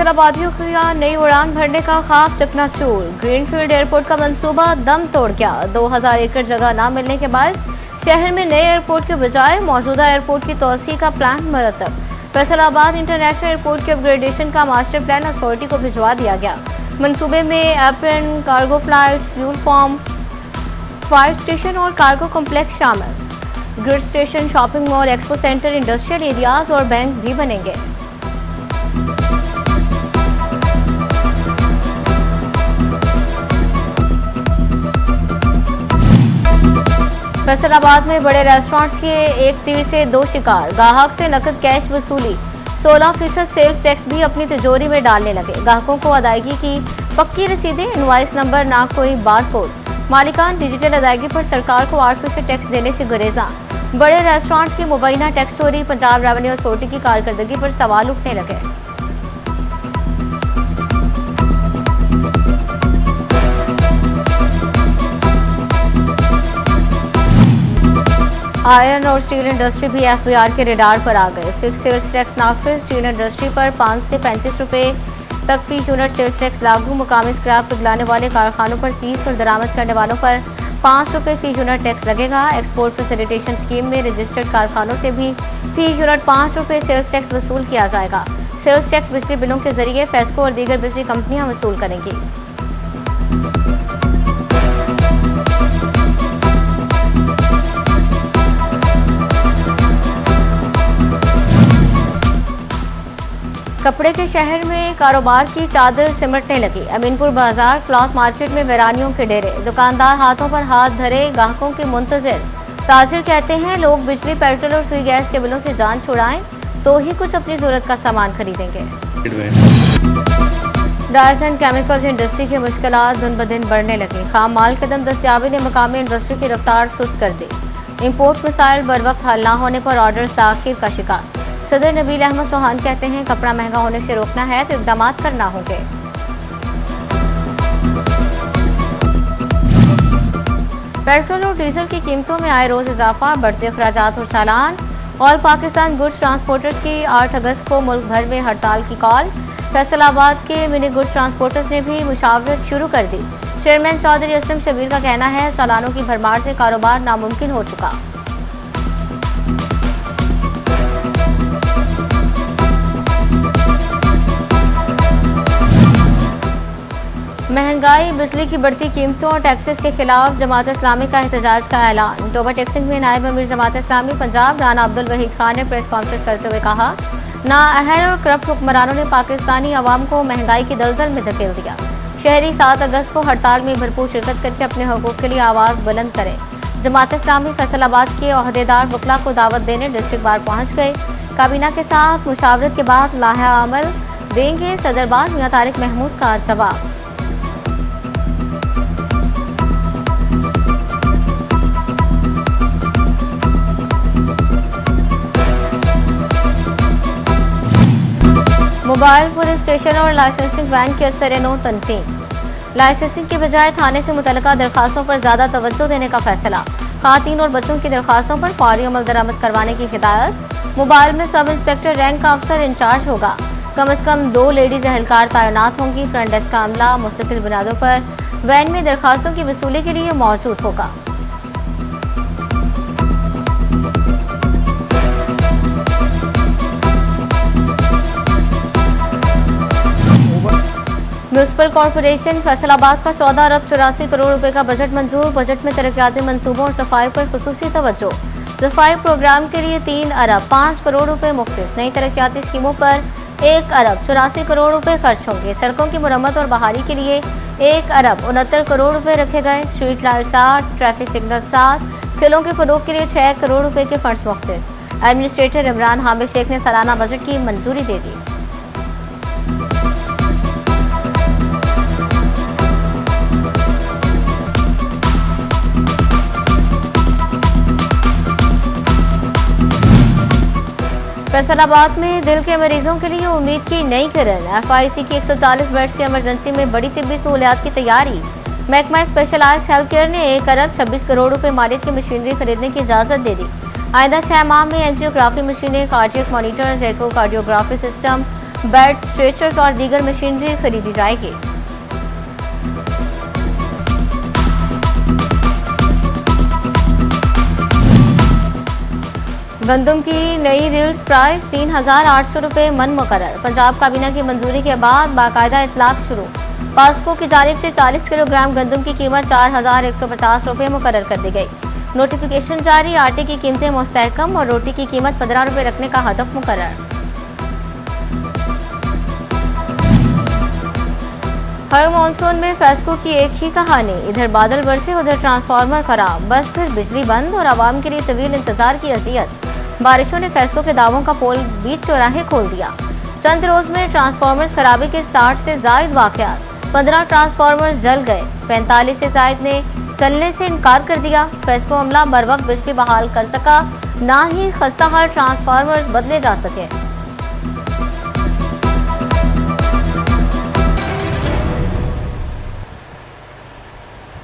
फैसलाबादियों का नई उड़ान भरने का ख्वाब चकनाचूर। ग्रीनफील्ड एयरपोर्ट का मंसूबा दम तोड़ गया। 2000 एकड़ जगह न मिलने के बाद शहर में नए एयरपोर्ट के बजाय मौजूदा एयरपोर्ट की तोसी का प्लान मरतब। फैसलाबाद इंटरनेशनल एयरपोर्ट के अपग्रेडेशन का मास्टर प्लान अथॉरिटी को भिजवा दिया गया। मंसूबे में apron, cargo flight, fuel farm, fire station और कार्गो कॉम्प्लेक्स शामिल। Grid station, shopping mall, expo centre, industrial areas और बैंक भी बनेंगे। फैसलाबाद में बड़े रेस्टोरेंट्स के एक तीर से दो शिकार। ग्राहक से नकद कैश वसूली, 16% सेल्स टैक्स भी अपनी तिजोरी में डालने लगे। ग्राहकों को अदायगी की पक्की रसीदें, इनवॉइस नंबर, ना कोई बारकोड। मालिकान डिजिटल अदायगी पर सरकार को 8% टैक्स देने से गुरेजा। बड़े रेस्टोरेंट्स की मुबैना टैक्स चोरी, पंजाब रेवेन्यू अथॉरिटी की कारकर्दगी पर सवाल उठने लगे। आयरन और स्टील इंडस्ट्री भी एफबीआर के रेडार पर आ गए। फिक्स सेल्स टैक्स नाफिज, स्टील इंडस्ट्री पर 5 से 35 रुपए तक फी यूनिट सेल्स टैक्स लागू। मुकामी स्क्रैप पिघलाने वाले कारखानों पर 30 और दरामद करने वालों पर 5 रुपए फी यूनिट टैक्स लगेगा। एक्सपोर्ट फैसिलिटेशन स्कीम में रजिस्टर्ड कारखानों से भी फी यूनिट 5 रुपए सेल्स टैक्स वसूल किया जाएगा। सेल्स टैक्स बिजली बिलों के जरिए फेस्को और दीगर बिजली कंपनियां वसूल करेंगी। कपड़े के शहर में कारोबार की चादर सिमटने लगी। अमीनपुर बाजार क्लॉथ मार्केट में वीरानियों के डेरे। दुकानदार हाथों पर हाथ धरे, ग्राहकों के मुंतजिर। ताजिर कहते हैं लोग बिजली, पेट्रोल और फ्री गैस के बिलों से जान छुड़ाएं तो ही कुछ अपनी जरूरत का सामान खरीदेंगे। डायस एंड केमिकल्स इंडस्ट्री की मुश्किलात दिन ब दिन बढ़ने लगी। खाम माल की कदम दस्तियाबी ने मकामी इंडस्ट्री की रफ्तार सुस्त कर दी। इम्पोर्ट मिसाइल बर वक्त हल न होने पर ऑर्डर ताखीर का शिकार। सदर नबील अहमद चौहान कहते हैं कपड़ा महंगा होने से रोकना है तो इकदाम करना होंगे। पेट्रोल और डीजल की कीमतों में आए रोज इजाफा, बढ़ते अखराजात और चालान। ऑल पाकिस्तान गुड्स ट्रांसपोर्टर्स की 8 अगस्त को मुल्क भर में हड़ताल की कॉल। फैसलाबाद के मिनी गुड्स ट्रांसपोर्टर्स ने भी मुशावरत शुरू कर दी। चेयरमैन चौधरी असलम शबीर का कहना है सालानों की भरमार से कारोबार नामुमकिन हो चुका। महंगाई, बिजली की बढ़ती कीमतों और टैक्सेस के खिलाफ जमात इस्लामी का एहतजाज का ऐलान। टोबा टैक्सिंग में नायब अमीर जमात इस्लामी पंजाब राना अब्दुल वहीद खान ने प्रेस कॉन्फ्रेंस करते हुए कहा, नाअहल और करप्ट हुक्मरानों ने पाकिस्तानी अवाम को महंगाई की दलदल में धकेल दिया। शहरी 7 अगस्त को हड़ताल में भरपूर शिरकत करके अपने हकूक के लिए आवाज बुलंद करें। जमात इस्लामी फैसलाबाद के ओहदेदार वकला को दावत देने डिस्ट्रिक्ट बार पहुंच गए। काबीना के साथ मुशावरत के बाद लाहा अमल देंगे सदरबाज मियां तारिक महमूद का जवाब। मोबाइल पुलिस स्टेशन और लाइसेंसिंग वैन की असर-ए-नौ तनसीम। लाइसेंसिंग के बजाय थाने से मुतल्लिका दरखास्तों पर ज्यादा तवज्जो देने का फैसला। खातन और बच्चों की दरखास्तों पर फौरी अमल दरामद करवाने की हिदायत। मोबाइल में सब इंस्पेक्टर रैंक का अफसर इंचार्ज होगा। कम से कम 2 लेडीज एहलकार तैनात होंगी। फ्रंट डेस्क का अमला मुस्तकिल बुनियादों पर वैन में दरखास्तों की वसूली के लिए मौजूद होगा। म्यूनिसिपल कॉर्पोरेशन फैसलाबाद का 14 अरब 84 करोड़ रुपए का बजट मंजूर। बजट में तरक्याती मंसूबों और सफाई पर खुसूसी तवज्जो। सफाई प्रोग्राम के लिए 3 अरब 5 करोड़ रुपए मुख्तस। नई तरक्याती स्कीमों पर 1 अरब 84 करोड़ रुपए खर्च होंगे। सड़कों की मरम्मत और बहाली के लिए 1 अरब 69 करोड़ रुपए रखे गए। स्ट्रीट लाइट 7, ट्रैफिक सिग्नल 7, खेलों के फरोग के लिए 6 करोड़ रुपए के फंड्स मुख्तस। एडमिनिस्ट्रेटर इमरान हामिद शेख ने सालाना बजट की मंजूरी दे दी। फैसलाबाद में दिल के मरीजों के लिए उम्मीद की नई किरण। एफआईसी की 140 बेड की इमरजेंसी में बड़ी तिब्बी सहूलियात की तैयारी। महकमा स्पेशलाइज्ड हेल्थ केयर ने 1 अरब 26 करोड़ रुपए मालियत की मशीनरी खरीदने की इजाजत दे दी। आइंदा 6 माह में एंजियोग्राफी मशीनें, कार्डियक मॉनिटर्स, एको कार्डियोग्राफी सिस्टम, बेड, स्ट्रेचर्स और दीगर मशीनरी खरीदी जाएगी। गंदम की नई रील्स प्राइस 3,800 रुपये मन मुकर्रर। पंजाब काबीना की मंजूरी के बाद बाकायदा इतलाक शुरू। पास्को की जानिब से 40 किलोग्राम गंदम की कीमत 4,150 रुपये मुकर्रर कर दी गई। नोटिफिकेशन जारी। आटे की कीमतें मुस्तहकम और रोटी की कीमत 15 रुपये रखने का हदफ मुकर्रर। हर मानसून में फेस्को की एक ही कहानी, इधर बादल बरसे उधर ट्रांसफार्मर खराब, बस फिर बिजली बंद और आवाम के लिए तवील इंतजार की अजियत। बारिशों ने फेस्को के दावों का पोल बीच चौराहे खोल दिया। चंद रोज में ट्रांसफार्मर खराबी के 60 से जायद वाकयात, 15 ट्रांसफार्मर जल गए, 45 से जायद ने चलने से इनकार कर दिया। फेस्को अमला बर वक्त बिजली बहाल कर सका, ना ही खस्ताहाल ट्रांसफार्मर बदले जा सके।